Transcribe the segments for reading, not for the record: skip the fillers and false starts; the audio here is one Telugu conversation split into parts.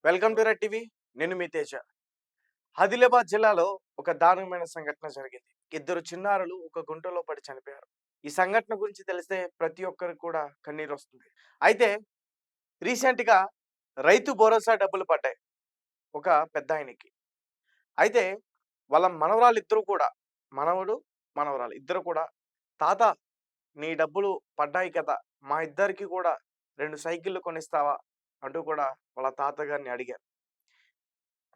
Welcome to red TV. నేను మీ తేజ. ఆదిలాబాద్ జిల్లాలో ఒక దారుణమైన సంఘటన జరిగింది. ఇద్దరు చిన్నారులు ఒక గుంటలో పడి చనిపోయారు. ఈ సంఘటన గురించి తెలిస్తే ప్రతి ఒక్కరికి కూడా కన్నీరొస్తుంది. అయితే రీసెంట్‌గా రైతు భరోసా డబ్బులు పడ్డాయి ఒక పెద్దాయనకి. అయితే వాళ్ళ మనవరాలిద్దరూ కూడా మనవడు, మనవరాలు ఇద్దరు కూడా "తాత నీ డబ్బులు పడ్డాయి కదా! మా ఇద్దరికి కూడా 2 సైకిళ్ళు కొనిస్తావా?" అంటూ కూడా వాళ్ళ తాతగారిని అడిగారు.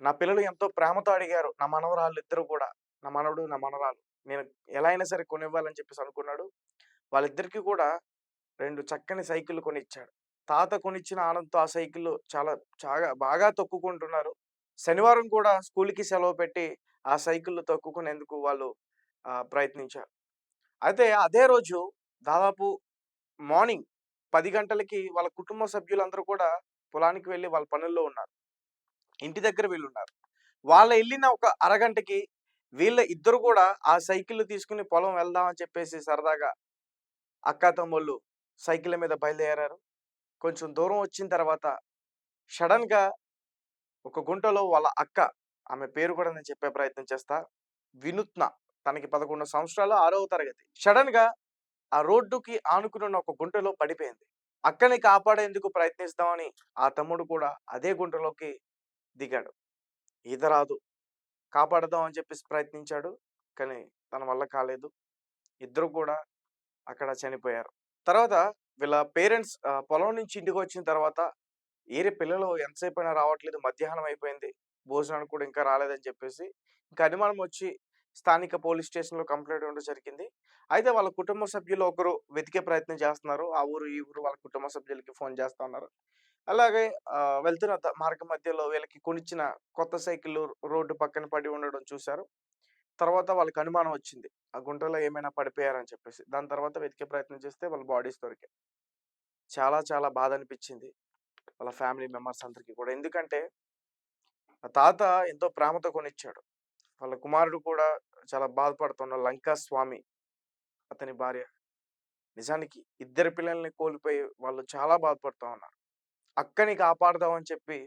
నా పిల్లలు ఎంతో ప్రేమతో అడిగారు. నా మనవరాళ్ళిద్దరూ కూడా. నా మనవడు, నా మనవరాలు. నేను ఎలా అయినా సరే కొనివ్వాలని చెప్పేసి అనుకున్నాడు. వాళ్ళిద్దరికీ కూడా 2 చక్కని సైకిళ్ళు కొనిచ్చాడు. తాత కొనిచ్చిన ఆనందంతో ఆ సైకిళ్ళు బాగా తొక్కుకుంటున్నారు. శనివారం కూడా స్కూలుకి సెలవు పెట్టి ఆ సైకిళ్ళు తొక్కుకునేందుకు వాళ్ళు ప్రయత్నించారు. అయితే అదే రోజు దాదాపు మార్నింగ్ 10 గంటలకి వాళ్ళ కుటుంబ సభ్యులందరూ కూడా పొలానికి వెళ్లి వాళ్ళ పనుల్లో ఉన్నారు. ఇంటి దగ్గర వీళ్ళున్నారు. వాళ్ళెళ్ళిన ఒక అరగంటకి వీళ్ళ ఇద్దరు కూడా ఆ సైకిళ్ళు తీసుకొని పొలం వెళ్దాం అని చెప్పేసి సరదాగా అక్కా, తమ్ముళ్ళు సైకిళ్ళ మీద బయలుదేరారు. కొంచెం దూరం వచ్చిన తర్వాత సడెన్‌గా ఒక గుంటలో వాళ్ళ అక్క, ఆమె పేరు కూడా నేను చెప్పే ప్రయత్నం చేస్తా. వినూత్న. తనకి 11 సంవత్సరాలు, 6వ తరగతి. సడెన్‌గా ఆ రోడ్డుకి ఆనుకునున్న ఒక గుంటలో పడిపోయింది. అక్కని కాపాడేందుకు ప్రయత్నిస్తామని ఆ తమ్ముడు కూడా అదే గుంటలోకి దిగాడు. ఈత రాదు. కాపాడదాం అని చెప్పేసి ప్రయత్నించాడు. కానీ తన వల్ల కాలేదు. ఇద్దరు కూడా అక్కడ చనిపోయారు. తర్వాత వీళ్ళ పేరెంట్స్ పొలం నుంచి ఇంటికొచ్చిన తర్వాత పిల్లలు ఎంతసేపైనా రావట్లేదు. మధ్యాహ్నం అయిపోయింది. భోజనానికి కూడా ఇంకా రాలేదని చెప్పేసి ఇంకా అనుమానం వచ్చి స్థానిక పోలీస్ స్టేషన్‌లో కంప్లెయింట్ ఇవ్వడం జరిగింది. అయితే వాళ్ళ కుటుంబ సభ్యులు ఒకరు వెతికే ప్రయత్నం చేస్తున్నారు. ఆ ఊరు, ఈ ఊరు వాళ్ళ కుటుంబ సభ్యులకి ఫోన్ చేస్తా ఉన్నారు. అలాగే వెళ్తున్న మార్గ మధ్యలో వీళ్ళకి కొనిచ్చిన కొత్త సైకిల్లు రోడ్డు పక్కన పడి ఉండడం చూసారు. తర్వాత వాళ్ళకి అనుమానం వచ్చింది. ఆ గుంటలో ఏమైనా పడిపోయారని చెప్పేసి. దాని తర్వాత వెతికే ప్రయత్నం చేస్తే వాళ్ళ బాడీస్ దొరికాయి. చాలా చాలా బాధనిపిచ్చింది. వాళ్ళ ఫ్యామిలీ మెంబర్స్ అందరికి కూడా. ఎందుకంటే ఆ తాత ఎంతో ప్రేమతో కొనిచ్చాడు. వాళ్ళ కుమారుడు కూడా చాలా బాధపడుతున్న లంకా స్వామి అతని భార్య. నిజానికి ఇద్దరు పిల్లల్ని కోల్పోయి వాళ్ళు చాలా బాధపడుతా ఉన్నారు. అక్కని కాపాడదాం అని చెప్పి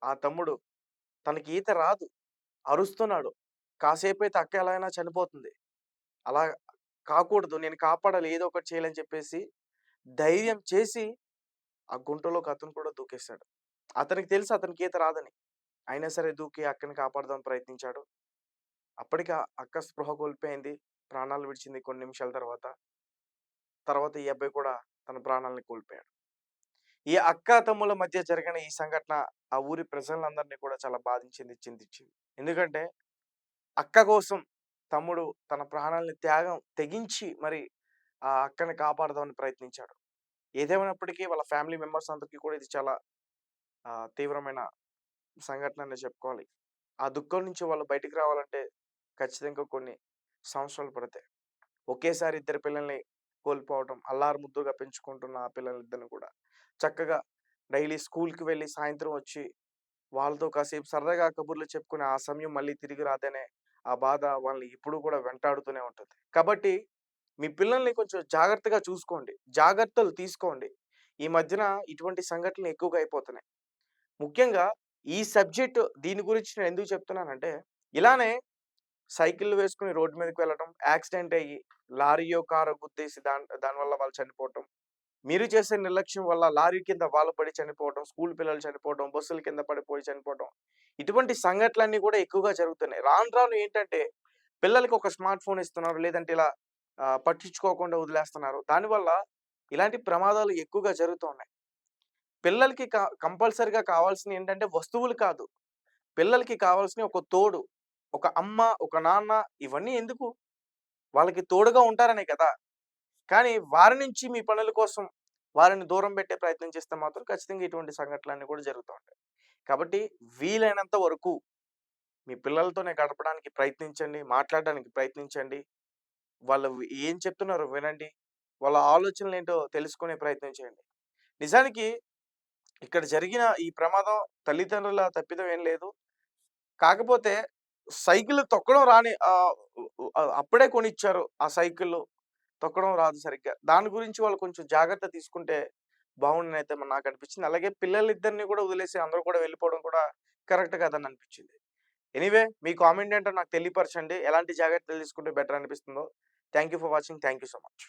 ఆ తమ్ముడు తనకి ఈత రాదు. అరుస్తున్నాడు. కాసేపైతే అక్క ఎలా అయినా చనిపోతుంది. అలా కాకూడదు. నేను కాపాడాలి. ఏదో ఒకటి చేయాలని చెప్పేసి ధైర్యం చేసి ఆ గుంటలోకి అతను కూడా దూకేసాడు. అతనికి తెలుసు అతనికి ఈత రాదని. అయినా సరే దూకి అక్కని కాపాడదాం ప్రయత్నించాడు. అప్పటికి ఆ అక్క స్పృహ కోల్పోయింది. ప్రాణాలు విడిచింది కొన్ని నిమిషాల తర్వాత. తర్వాత ఈ అబ్బాయి కూడా తన ప్రాణాల్ని కోల్పోయాడు. ఈ అక్కా, తమ్ముల మధ్య జరిగిన ఈ సంఘటన ఆ ఊరి ప్రజలందరిని కూడా చాలా బాధించింది, చింతించింది. ఎందుకంటే అక్క కోసం తమ్ముడు తన ప్రాణాల్ని తెగించి మరి ఆ అక్కని కాపాడదామని ప్రయత్నించాడు. ఏదేమైనప్పటికీ వాళ్ళ ఫ్యామిలీ మెంబర్స్ అందరికీ కూడా ఇది చాలా తీవ్రమైన సంఘటన అనే చెప్పుకోవాలి. ఆ దుఃఖం నుంచి వాళ్ళు బయటికి రావాలంటే ఖచ్చితంగా కొన్ని సంవత్సరాలు పడతాయి. ఒకేసారి ఇద్దరు పిల్లల్ని కోల్పోవడం, అల్లారు ముద్దుగా పెంచుకుంటున్న ఆ పిల్లలిద్దరిని కూడా చక్కగా డైలీ స్కూల్‌కి వెళ్లి సాయంత్రం వచ్చి వాళ్ళతో కాసేపు సరదాగా కబుర్లు చెప్పుకునే ఆ సమయం మళ్ళీ తిరిగి రాదనే ఆ బాధ వాళ్ళని ఇప్పుడు కూడా వెంటాడుతూనే ఉంటుంది. కాబట్టి మీ పిల్లల్ని కొంచెం జాగ్రత్తగా చూసుకోండి. జాగ్రత్తలు తీసుకోండి. ఈ మధ్యన ఇటువంటి సంఘటనలు ఎక్కువగా అయిపోతున్నాయి. ముఖ్యంగా ఈ సబ్జెక్ట్ దీని గురించి నేను ఎందుకు చెప్తున్నానంటే, ఇలానే సైకిల్‌లు వేసుకొని రోడ్డు మీదకి వెళ్ళడం, యాక్సిడెంట్ అయ్యి లారీయో, కారో గుద్దేసి దానివల్ల వాళ్ళు చనిపోవటం. మీరు చేసే నిర్లక్ష్యం వల్ల లారీ కింద వాళ్ళు పడి చనిపోవడం, స్కూల్ పిల్లలు చనిపోవడం, బస్సుల కింద పడిపోయి చనిపోవడం. ఇటువంటి సంఘటనలన్నీ కూడా ఎక్కువగా జరుగుతున్నాయి. రాను రాను ఏంటంటే పిల్లలకి ఒక స్మార్ట్ ఫోన్ ఇస్తున్నారు. లేదంటే ఇలా పట్టించుకోకుండా వదిలేస్తున్నారు. దానివల్ల ఇలాంటి ప్రమాదాలు ఎక్కువగా జరుగుతూ ఉన్నాయి. పిల్లలకి కంపల్సరీగా కావాల్సినయేంటంటే వస్తువులు కాదు. పిల్లలకి కావాల్సినయి ఒక తోడు. ఒక అమ్మ, ఒక నాన్న ఇవన్నీ ఎందుకు? వాళ్ళకి తోడుగా ఉంటారనే కదా! కానీ వారి నుంచి మీ పనుల కోసం వారిని దూరం పెట్టే ప్రయత్నం చేస్తే మాత్రం ఖచ్చితంగా ఇటువంటి సంఘటనలన్నీ కూడా జరుగుతూ ఉంటాయి. కాబట్టి వీలైనంత వరకు మీ పిల్లలతోనే గడపడానికి ప్రయత్నించండి. మాట్లాడడానికి ప్రయత్నించండి. వాళ్ళు ఏం చెప్తున్నారో వినండి. వాళ్ళ ఆలోచనలేంటో తెలుసుకునే ప్రయత్నం చేయండి. నిజానికి ఇక్కడ జరిగిన ఈ ప్రమాదం తల్లిదండ్రుల తప్పిదం ఏం లేదు. కాకపోతే సైకిల్ తొక్కడం రాని అప్పుడే కొనిచ్చారు. ఆ సైకిలు తొక్కడం రాదు సరిగ్గా. దాని గురించి వాళ్ళు కొంచెం జాగ్రత్త తీసుకుంటే బాగుండనైతే నాకనిపించింది. అలాగే పిల్లలిద్దరిని కూడా వదిలేసి అందరూ కూడా వెళ్ళిపోవడం కూడా కరెక్ట్ కాదని అనిపించింది. ఎనీవే మీ కామెంట్ ఏంటో నాకు తెలియపరచండి. ఎలాంటి జాగ్రత్తలు తీసుకుంటే బెటర్ అనిపిస్తుందో. Thank you for watching. Thank you so much.